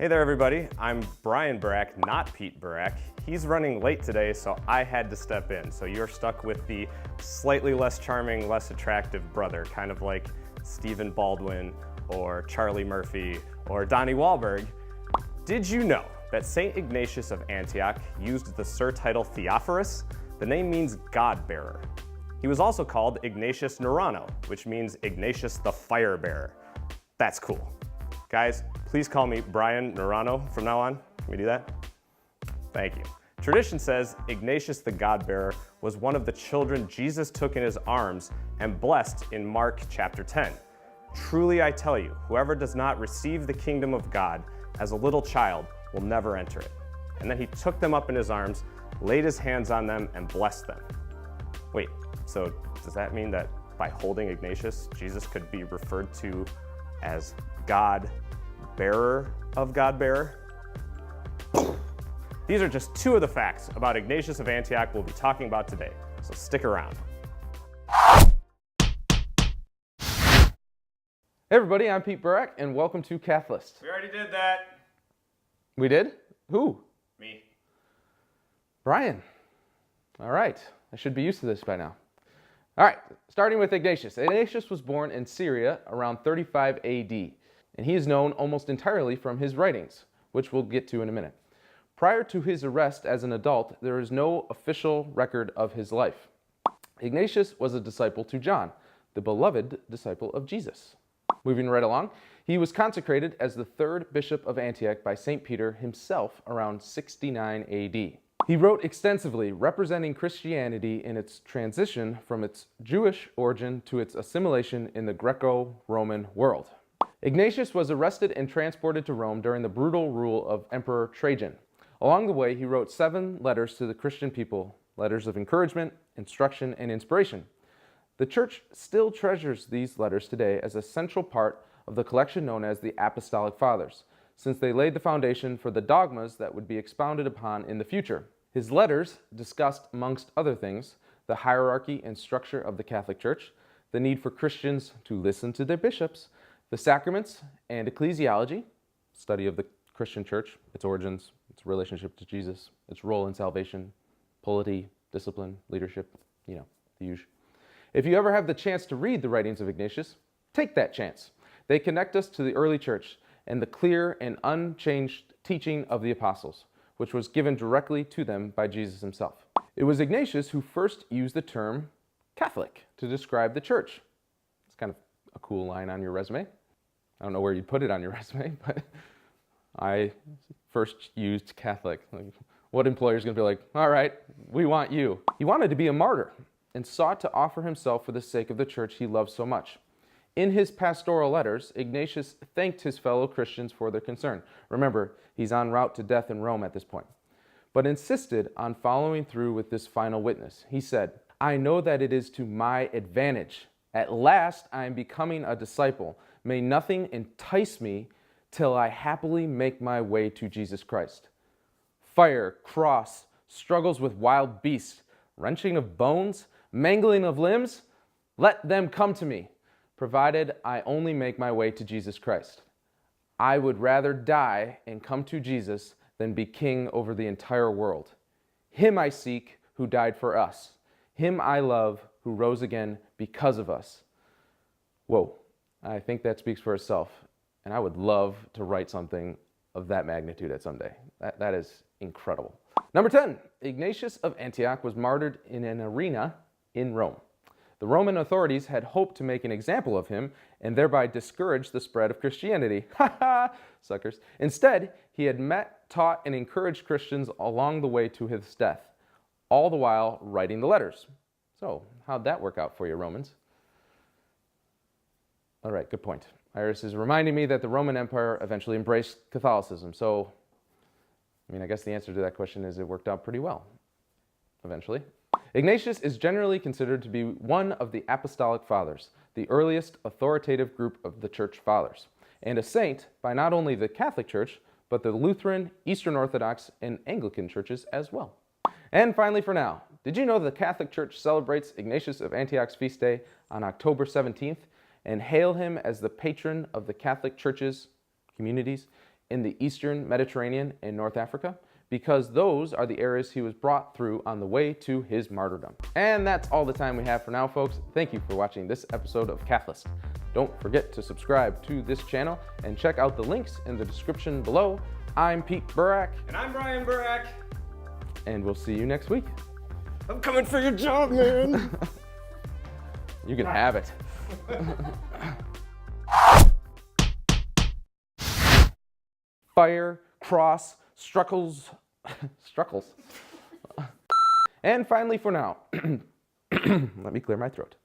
Hey there everybody, I'm Brian Burak, not Pete Burak. He's running late today, so I had to step in. So you're stuck with the slightly less charming, less attractive brother, kind of like Stephen Baldwin or Charlie Murphy or Donnie Wahlberg. Did you know that St. Ignatius of Antioch used the surtitle THEOPHORUS? The name means God-bearer. He was also called Ignatius Nerano, which means Ignatius the Fire Bearer. That's cool. Guys, please call me Brian Nerano from now on. Can we do that? Thank you. Tradition says Ignatius the God-bearer was one of the children Jesus took in his arms and blessed in Mark chapter 10. Truly I tell you, whoever does not receive the kingdom of God as a little child will never enter it. And then he took them up in his arms, laid his hands on them, and blessed them. Wait, so does that mean that by holding Ignatius, Jesus could be referred to as God bearer of God-bearer? These are just two of the facts about Ignatius of Antioch we'll be talking about today, so stick around. Hey everybody, I'm Pete Burak, and welcome to Cathlist. We already did that. We did? Who? Me. Brian. All right, I should be used to this by now. All right, starting with Ignatius. Ignatius was born in Syria around 35 AD, and he is known almost entirely from his writings, which we'll get to in a minute. Prior to his arrest as an adult, there is no official record of his life. Ignatius was a disciple to John, the beloved disciple of Jesus. Moving right along, he was consecrated as the third bishop of Antioch by St. Peter himself around 69 AD. He wrote extensively representing Christianity in its transition from its Jewish origin to its assimilation in the Greco-Roman world. Ignatius was arrested and transported to Rome during the brutal rule of Emperor Trajan. Along the way, he wrote 7 letters to the Christian people, letters of encouragement, instruction, and inspiration. The Church still treasures these letters today as a central part of the collection known as the Apostolic Fathers, since they laid the foundation for the dogmas that would be expounded upon in the future. His letters discussed, amongst other things, the hierarchy and structure of the Catholic Church, the need for Christians to listen to their bishops, the sacraments and ecclesiology, study of the Christian Church, its origins, its relationship to Jesus, its role in salvation, polity, discipline, leadership, the usual. If you ever have the chance to read the writings of Ignatius, take that chance. They connect us to the early church and the clear and unchanged teaching of the apostles, which was given directly to them by Jesus himself. It was Ignatius who first used the term Catholic to describe the church. It's kind of a cool line on your resume. I don't know where you'd put it on your resume, but I first used Catholic. What employer's gonna be like, all right, we want you. He wanted to be a martyr and sought to offer himself for the sake of the church he loved so much. In his pastoral letters, Ignatius thanked his fellow Christians for their concern. Remember, he's en route to death in Rome at this point, but insisted on following through with this final witness. He said, I know that it is to my advantage. At last I am becoming a disciple. May nothing entice me till I happily make my way to Jesus Christ. Fire, cross, struggles with wild beasts, wrenching of bones, mangling of limbs, let them come to me, provided I only make my way to Jesus Christ. I would rather die and come to Jesus than be king over the entire world. Him I seek who died for us. Him I love who rose again because of us. Whoa, I think that speaks for itself. And I would love to write something of that magnitude at someday. That is incredible. Number 10, Ignatius of Antioch was martyred in an arena in Rome. The Roman authorities had hoped to make an example of him and thereby discourage the spread of Christianity. Ha ha, suckers. Instead, he had met, taught, and encouraged Christians along the way to his death, all the while writing the letters. So, how'd that work out for you, Romans? All right, good point. Iris is reminding me that the Roman Empire eventually embraced Catholicism. So, I guess the answer to that question is it worked out pretty well, eventually. Ignatius is generally considered to be one of the Apostolic Fathers, the earliest authoritative group of the Church Fathers, and a saint by not only the Catholic Church, but the Lutheran, Eastern Orthodox, and Anglican churches as well. And finally for now, did you know the Catholic Church celebrates Ignatius of Antioch's feast day on October 17th and hail him as the patron of the Catholic churches, communities, in the Eastern Mediterranean and North Africa, because those are the areas he was brought through on the way to his martyrdom. And that's all the time we have for now, folks. Thank you for watching this episode of Cathlist. Don't forget to subscribe to this channel and check out the links in the description below. I'm Pete Burak. And I'm Brian Burak. And we'll see you next week. I'm coming for your job, man. You can have it. Fire, cross, struckles. And finally for now, let me clear my throat.